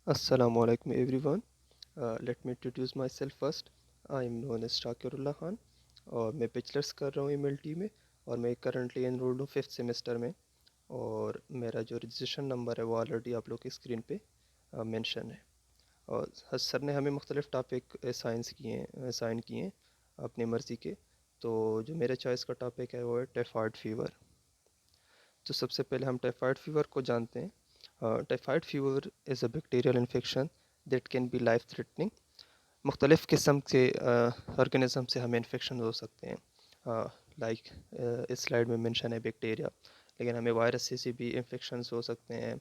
Assalamualaikum everyone. Let me introduce myself first. I am known as शाकिरुल्लाह Khan और मैं bachelors कर रहा हूँ एमएलटी में और मैं करंटली एनरोल्ड हूँ 5th सेमेस्टर में। और मेरा जो रजिस्ट्रेशन नंबर है वो ऑलरेडी आप लोग की स्क्रीन पे मेंशन है। और सर ने हमें मुख्तलिफ टॉपिक असाइन किए हैं अपनी मर्ज़ी के। तो जो मेरे चॉइस का टॉपिक है वो है टाइफाइड फ़ीवर। तो सबसे पहले हम टाइफाइड फ़ीवर को जानते हैं। Typhoid fever is a bacterial infection that can be life threatening. मुख्तलिफ़ किस्म के ऑर्गेनिज़म से हमें इन्फेक्शन हो सकते हैं। लाइक इस स्लाइड में मेंशन है बैक्टीरिया, लेकिन हमें वायरस से भी इन्फेक्शंस हो सकते हैं।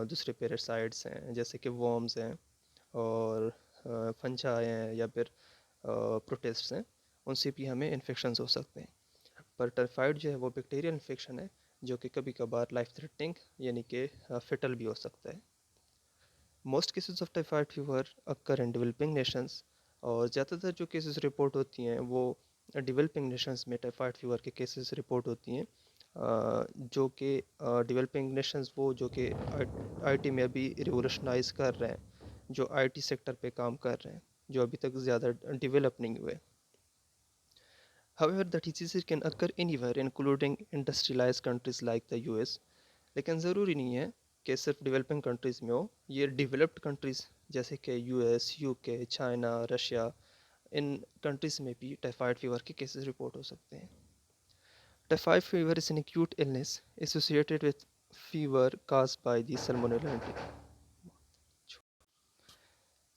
दूसरे पैरासाइट्स हैं जैसे कि वॉर्म्स हैं और फंजाई हैं या फिर प्रोटिस्ट्स हैं, उनसे भी हमें इन्फेक्शंस हो सकते हैं। पर टाइफाइड जो है वो बैक्टीरियल इन्फेक्शन है जो कि कभी कभार लाइफ थ्रेटनिंग यानी कि फेटल भी हो सकता है। Most cases of typhoid fever occur in developing Nations. और ज़्यादातर जो केसेस रिपोर्ट होती हैं वो डेवलपिंग नेशंस में टाइफाइड फीवर के केसेस रिपोर्ट होती हैं। जो कि डेवलपिंग नेशंस वो जो कि आईटी में अभी रिवोल्यूशनाइज कर रहे हैं, जो आईटी सेक्टर पे काम कर रहे हैं, जो अभी तक ज़्यादा डेवलप नहीं हुए। However, the disease can occur anywhere, including industrialized countries like the US. लेकिन ज़रूरी नहीं है कि सिर्फ डेवलपिंग कंट्रीज़ में हो। ये डेवलप्ड कंट्रीज़ जैसे कि यूएस, यूके, चाइना, रशिया, इन कंट्रीज़ में भी टाइफाइड फीवर के केसेस रिपोर्ट हो सकते हैं। Typhoid fever is an acute illness associated with fever caused by the salmonella enteric.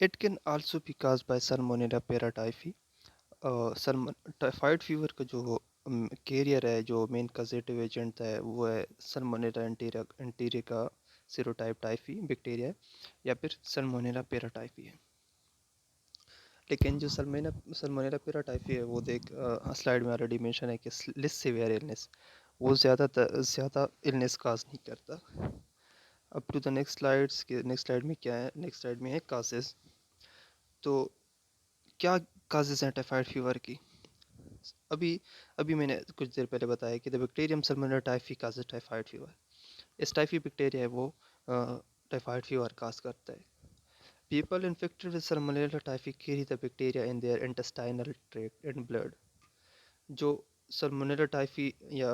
It can also be caused by Salmonella paratyphi. Typhoid fever का जो career है, जो मेन कजेटिव एजेंट है, वो है सल्मोनेला एंटीरिका सीरोटाइप टाइफी बैक्टीरिया या फिर Salmonella पेराटाइफी है। लेकिन जो सल्मोनेला पेराटाइफी है वो देख स्लाइड में ऑलरेडी मेंशन है कि लेस सीवियर इलनेस, वो ज़्यादा इलनेस काज नहीं करता। अब टू द नेक्स्ट स्लाइड में क्या है, नेक्स्ट स्लाइड में है काजेज़। तो क्या काजेज़ हैं टाइफाइड फीवर की? अभी अभी मैंने कुछ देर पहले बताया कि the bacterium Salmonella typhi causes typhoid fever. इस टाइफी बैक्टीरिया है वो टाइफाइड फीवर काज करता है। People infected with Salmonella typhi carry the bacteria in their intestinal tract and blood. जो सल्मोनेला टाइफी या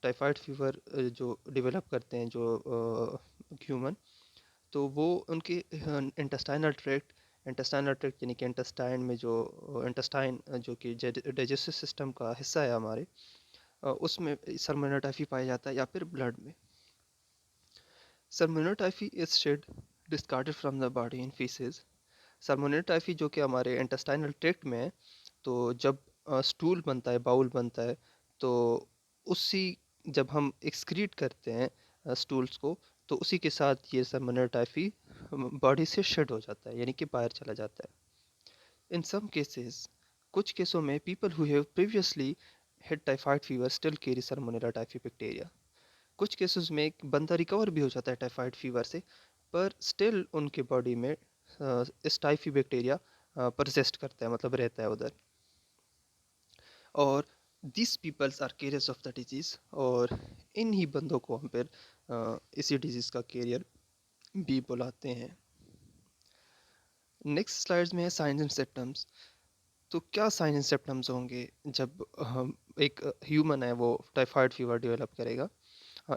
टाइफाइड फीवर जो डेवलप करते हैं जो ह्यूमन, तो वो उनके इंटेस्टाइनल ट्रैक्ट यानी कि इंटेस्टाइन में जो इंटेस्टाइन जो कि डाइजेस्टिव सिस्टम का हिस्सा है हमारे, उसमें सल्मोनेला टाइफी पाया जाता है या फिर ब्लड में। Salmonella typhi is shed discarded from the body in faeces. Salmonella typhi जो कि हमारे इंटेस्टाइनल ट्रैक्ट में है, तो जब स्टूल बनता है, बाउल बनता है, तो उसी जब हम एक्सक्रीट करते हैं स्टूल्स को, तो उसी के साथ ये सल्मोनेला टाइफी बॉडी से शेड हो जाता है यानी कि बाहर चला जाता है। इन सम केसेस, कुछ केसों में people who have previously had typhoid fever still carry Salmonella typhi bacteria. कुछ केसेस में एक बंदा रिकवर भी हो जाता है टाइफाइड फीवर से, पर स्टिल उनके बॉडी में इस टाइफी बैक्टीरिया परसिस्ट करता है, मतलब रहता है उधर। और this peoples are carriers of the disease, और इन ही बंदों को हम फिर इसी डिजीज़ का कैरियर भी बुलाते हैं। नेक्स्ट स्लाइड्स में है साइंस एंड सिम्टम्स। तो क्या साइन एंड सिम्टम्स होंगे जब हम एक ह्यूमन है वो टाइफाइड फीवर डेवलप करेगा?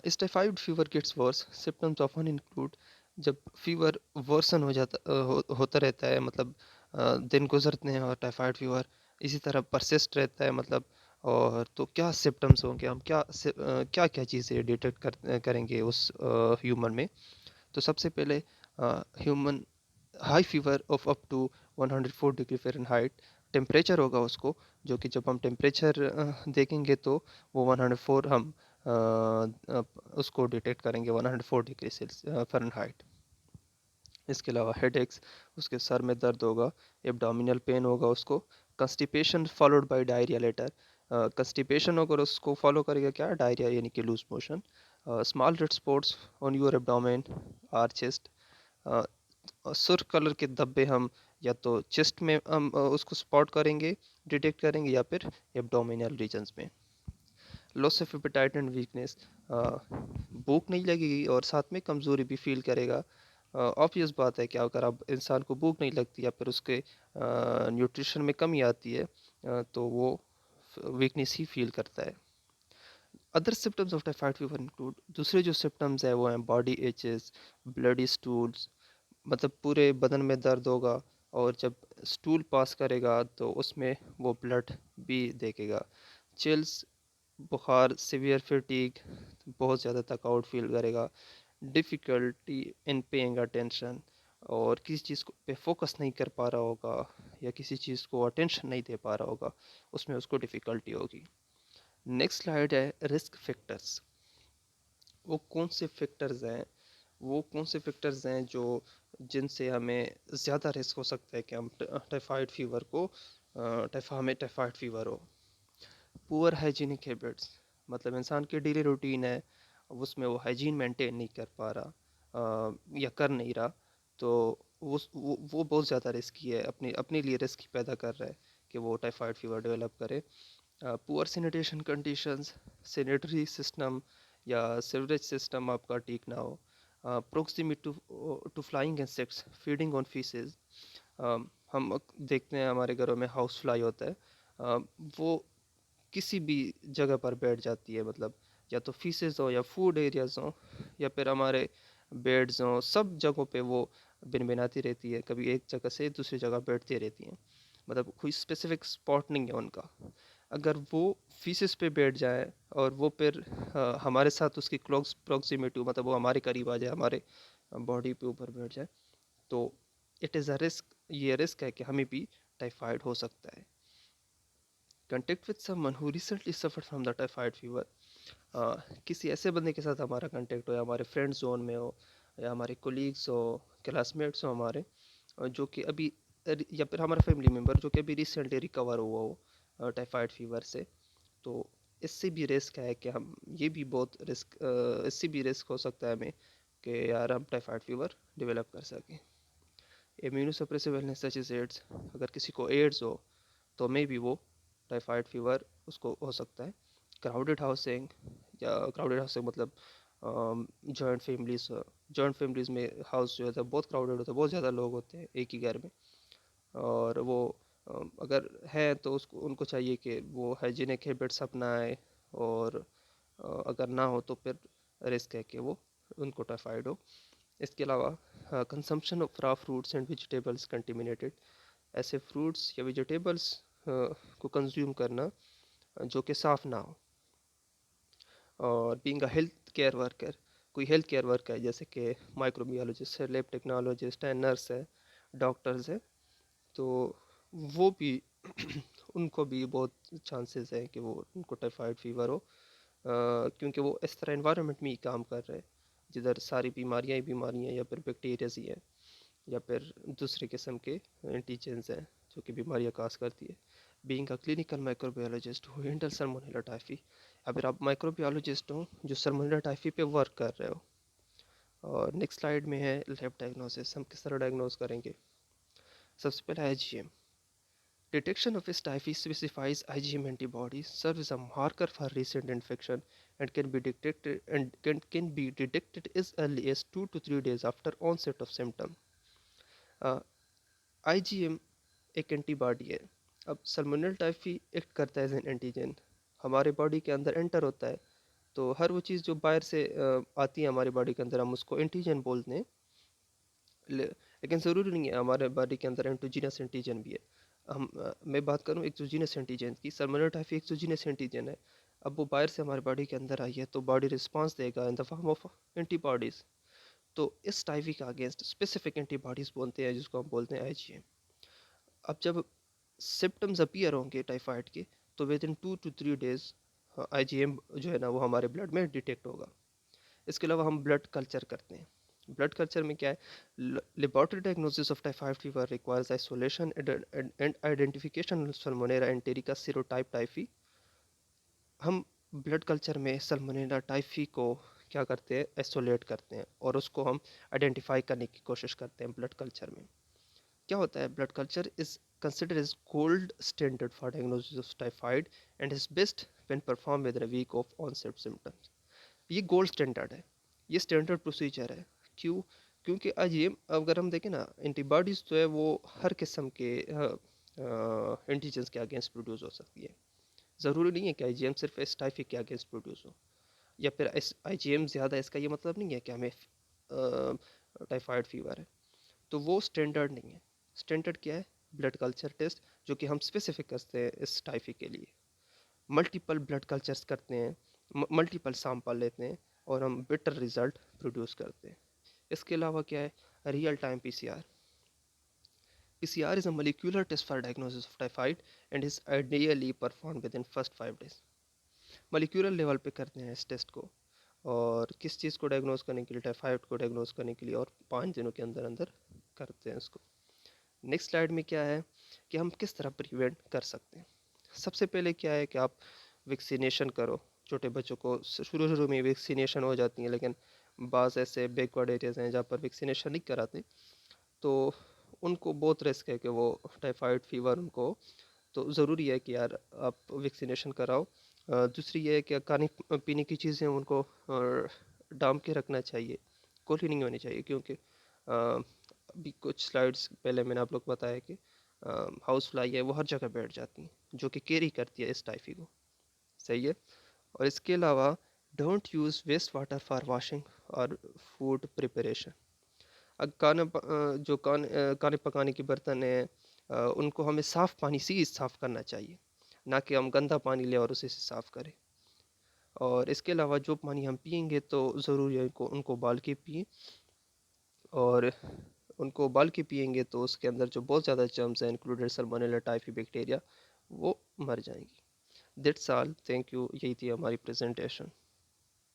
As typhoid fever gets worse, symptoms often include. जब फीवर वर्सन होता रहता है, मतलब दिन गुजरते हैं और टाइफाइड फीवर इसी तरह परसिस्ट रहता है, मतलब। और तो क्या सिम्टम्स होंगे, हम क्या क्या चीज़ें डिटेक्ट करेंगे उस ह्यूमन में? तो सबसे पहले human high fever of up to 104 degree Fahrenheit temperature होगा उसको, जो कि जब हम टेम्परेचर देखेंगे तो वो 104 हम उसको डिटेक्ट करेंगे 104 डिग्री फ़ारेनहाइट। इसके अलावा हेडेक्स, उसके सर में दर्द होगा, एब्डोमिनल पेन होगा उसको, constipation followed by diarrhoea later. Constipation अगर उसको फॉलो करेगा क्या, डायरिया यानी कि loose motion. Small red spots on your abdomen or chest. सुर्ख कलर के धब्बे हम या तो चेस्ट में हम उसको स्पॉट करेंगे, डिटेक्ट करेंगे, या फिर एब्डोमिनल रीजन्स में। Loss of appetite and weakness, भूख नहीं लगेगी और साथ में कमज़ोरी भी फील करेगा। ऑब्वियस बात है कि अगर आप इंसान को भूख नहीं लगती या फिर उसके न्यूट्रिशन में कमी आती है, तो वो वीकनेस ही फील करता है। Other symptoms of typhoid fever include, दूसरे जो सिम्टम्स है वो हैं बॉडी एचेस, ब्लडी स्टूल्स, मतलब पूरे बदन में दर्द होगा, और जब स्टूल पास करेगा तो उसमें वो ब्लड भी देखेगा, चिल्स, बुखार, सीवियर फटीग, बहुत ज़्यादा थकावट फील करेगा, डिफ़िकल्टी इन पेइंग अटेंशन, और किसी चीज़ को पे फोकस नहीं कर पा रहा होगा या किसी चीज़ को अटेंशन नहीं दे पा रहा होगा, उसमें उसको डिफ़िकल्टी होगी। नेक्स्ट स्लाइड है रिस्क फैक्टर्स। वो कौन से फैक्टर्स हैं, वो कौन से फैक्टर्स हैं जो जिनसे हमें ज़्यादा रिस्क हो सकता है कि हम टाइफाइड फीवर को हमें टाइफाइड फीवर हो। पुअर हाइजीनिक हैबिट्स, मतलब इंसान की डेली रूटीन है उसमें वो हाइजीन मेंटेन नहीं कर पा रहा, या कर नहीं रहा, तो वो बहुत ज़्यादा रिस्की है, अपने अपने लिए रिस्क पैदा कर रहा है कि वो टाइफाइड फीवर डेवलप करे। Poor sanitation conditions, sanitary system या सीवरेज सिस्टम आपका ठीक ना हो, proximity to flying insects, feeding on faeces. हम देखते हैं हमारे घरों में हाउस फ्लाई होता है, वो किसी भी जगह पर बैठ जाती है, मतलब या तो फीसेस हो या फूड एरियाज हो या फिर हमारे बेड्स हों, सब जगहों पे वो भिनभिनाती रहती है, कभी एक जगह से दूसरी जगह बैठती रहती हैं, मतलब कोई स्पेसिफिक स्पॉट नहीं है उनका। अगर वो फीसेस पे बैठ जाए और वो फिर हमारे साथ उसकी क्लोज प्रॉक्सिमिटी, मतलब वो हमारे करीब आ जाए, हमारे बॉडी पे ऊपर बैठ जाए, तो इट इज़ अ रिस्क, ये रिस्क है कि हमें भी टाइफाइड हो सकता है। Contact with someone who recently suffer from the typhoid fever, किसी ऐसे बंदे के साथ हमारा कंटेक्ट हो या हमारे फ्रेंड जोन में हो या हमारे कोलीग्स हो, क्लासमेट्स हो हमारे, जो कि अभी या फिर हमारा फैमिली मेम्बर जो कि अभी रिसेंटली रिकवर हुआ हो टाइफाइड फीवर से, तो इससे भी रिस्क है कि हम ये भी बहुत रिस्क, इससे भी रिस्क हो सकता है हमें कि यार हम टाइफाइड फीवर डेवलप कर सकें। Immunosuppressive illness such as AIDS, अगर किसी को एड्स हो तो मे भी वो टाइफाइड फीवर उसको हो सकता है। क्राउडेड हाउसिंग, या क्राउडेड हाउसिंग मतलब जॉइंट फैमिलीज में हाउस जो होता है बहुत क्राउडेड होता है, बहुत ज़्यादा लोग होते हैं एक ही घर में, और वो अगर है तो उसको उनको चाहिए कि वो हाइजीनिक हैबिट्स अपनाए, और अगर ना हो तो फिर रिस्क है कि वो उनको टाइफाइड हो। इसके अलावा consumption of raw fruits and vegetables contaminated, ऐसे फ्रूट्स या वेजिटेबल्स को कंज्यूम करना जो कि साफ़ ना हो। और being a health care worker, कोई हेल्थ केयर वर्कर है जैसे कि माइक्रोबियोलॉजिस्ट है, लैब टेक्नोलॉजिस्ट है, नर्स है, डॉक्टर्स है, तो वो भी उनको भी बहुत चांसेस है कि वो उनको टाइफाइड फीवर हो, क्योंकि वो इस तरह इन्वायरमेंट में ही काम कर रहे हैं जिधर सारी बीमारियां ही बीमारियां या फिर बैक्टीरियाज ही हैं या फिर दूसरे किस्म के एंटीजेंस हैं जो कि बीमारियां काज करती है। Being a clinical microbiologist who handle Salmonella typhi, अगर आप माइक्रोबायोलॉजिस्ट हो जो सल्मोनेला टाइफी पे वर्क कर रहे हो। और नेक्स्ट स्लाइड में है लैब डायग्नोसिस, हम किस तरह डायग्नोस करेंगे। सबसे पहले IgM, detection of this typhi specifies IgM antibodies serve as a marker for recent infection and can be detected as early as 2 to 3 days after onset of symptom. IgM एक antibody है। अब सल्मोनेल typhi act करता है as an antigen, हमारे body के अंदर enter होता है, तो हर वो चीज़ जो बाहर से आती है हमारे बॉडी के अंदर हम उसको एंटीजन बोलते हैं। लेकिन ज़रूरी नहीं है, हमारे बॉडी के अंदर एंटोजीनस एंटीजन भी है। मैं बात करूँ एक्सोजीनस एंटीजन की, सल्मोनेल टाइफी एक्सोजीनस एंटीजन है। अब वो बाहर से हमारे बॉडी के अंदर आई है तो बॉडी रिस्पांस देगा in the form of antibodies, तो इस टाइफी के अगेंस्ट स्पेसिफिक एंटीबॉडीज़ बोलते हैं जिसको हम बोलते हैं आईजीएम। अब जब सिम्टम्स अपीयर होंगे टाइफाइड के तो with in 2 to 3 days IgM जो है ना वो हमारे ब्लड में डिटेक्ट होगा। इसके अलावा हम ब्लड कल्चर करते हैं। ब्लड कल्चर में क्या है, laboratory diagnosis of typhoid fever requires isolation and identification of Salmonella enterica serotype typhi. हम ब्लड कल्चर में सल्मोनेला टाइफी को क्या करते हैं, आइसोलेट करते हैं और उसको हम आइडेंटिफाई करने की कोशिश करते हैं ब्लड कल्चर में। क्या होता है, blood culture is considered as gold standard for diagnosis of typhoid and is best when performed within a week of onset symptoms. ये गोल्ड स्टैंडर्ड है, ये स्टैंडर्ड प्रोसीजर है। क्यों? क्योंकि आज ये अगर हम देखें ना, एंटीबॉडीज़ जो है वो हर किस्म के एंटीजन्स के अगेंस्ट प्रोड्यूस हो सकती है। ज़रूरी नहीं है कि आईजीएम सिर्फ इस टाइफी के अगेंस्ट प्रोड्यूस हो, या फिर इस आईजीएम ज़्यादा, इसका ये मतलब नहीं है कि हमें टाइफाइड फीवर है। तो वो स्टैंडर्ड नहीं है। स्टैंडर्ड क्या है? ब्लड कल्चर टेस्ट, जो कि हम स्पेसिफिक करते हैं इस टाइफी के लिए। मल्टीपल ब्लड कल्चर्स करते हैं, मल्टीपल सैंपल लेते हैं, और हम बेटर रिजल्ट प्रोड्यूस करते हैं। इसके अलावा क्या है? Real time PCR. PCR is a molecular test for diagnosis of typhoid and is ideally performed within first 5 days. Molecular level पे करते हैं इस टेस्ट को, और किस चीज़ को डायग्नोज करने के लिए? टाइफाइड को डायग्नोज करने के लिए, और 5 दिनों के अंदर अंदर करते हैं इसको। नेक्स्ट स्लाइड में क्या है कि हम किस तरह प्रिवेंट कर सकते हैं। सबसे पहले क्या है कि आप वैक्सीनेशन करो। छोटे बच्चों को शुरू शुरू में वैक्सीनेशन हो जाती है, लेकिन बाज़ ऐसे बैकवर्ड एरियाज़ हैं जहाँ पर वैक्सीनेशन नहीं कराते, तो उनको बहुत रिस्क है कि वो टाइफाइड फीवर उनको, तो ज़रूरी है कि यार आप वैक्सीनेशन कराओ। दूसरी ये है कि खाने पीने की चीज़ें उनको डाम के रखना चाहिए, कोल्ड नहीं होनी चाहिए, क्योंकि अभी कुछ स्लाइड्स पहले मैंने आप लोग बताया कि हाउस फ्लाई है, वो हर जगह बैठ जाती हैं, जो कि कैरी करती है इस टाइफी को। सही है। और इसके अलावा don't use waste water for washing और फूड प्रिपरेशन। खाने पकाने के बर्तन हैं, उनको हमें साफ़ पानी से ही साफ़ करना चाहिए, ना कि हम गंदा पानी लें और उसी से साफ़ करें। और इसके अलावा जो पानी हम पियेंगे तो ज़रूरी है उनको उबाल के पिएँ, और उनको उबाल के पियेंगे तो उसके अंदर जो बहुत ज़्यादा जर्म्स हैं, इंक्लूडेड सल्मोनेला टाइफी बैक्टीरिया, वो मर जाएंगी। That's all, thank you. यही थी हमारी प्रेजेंटेशन।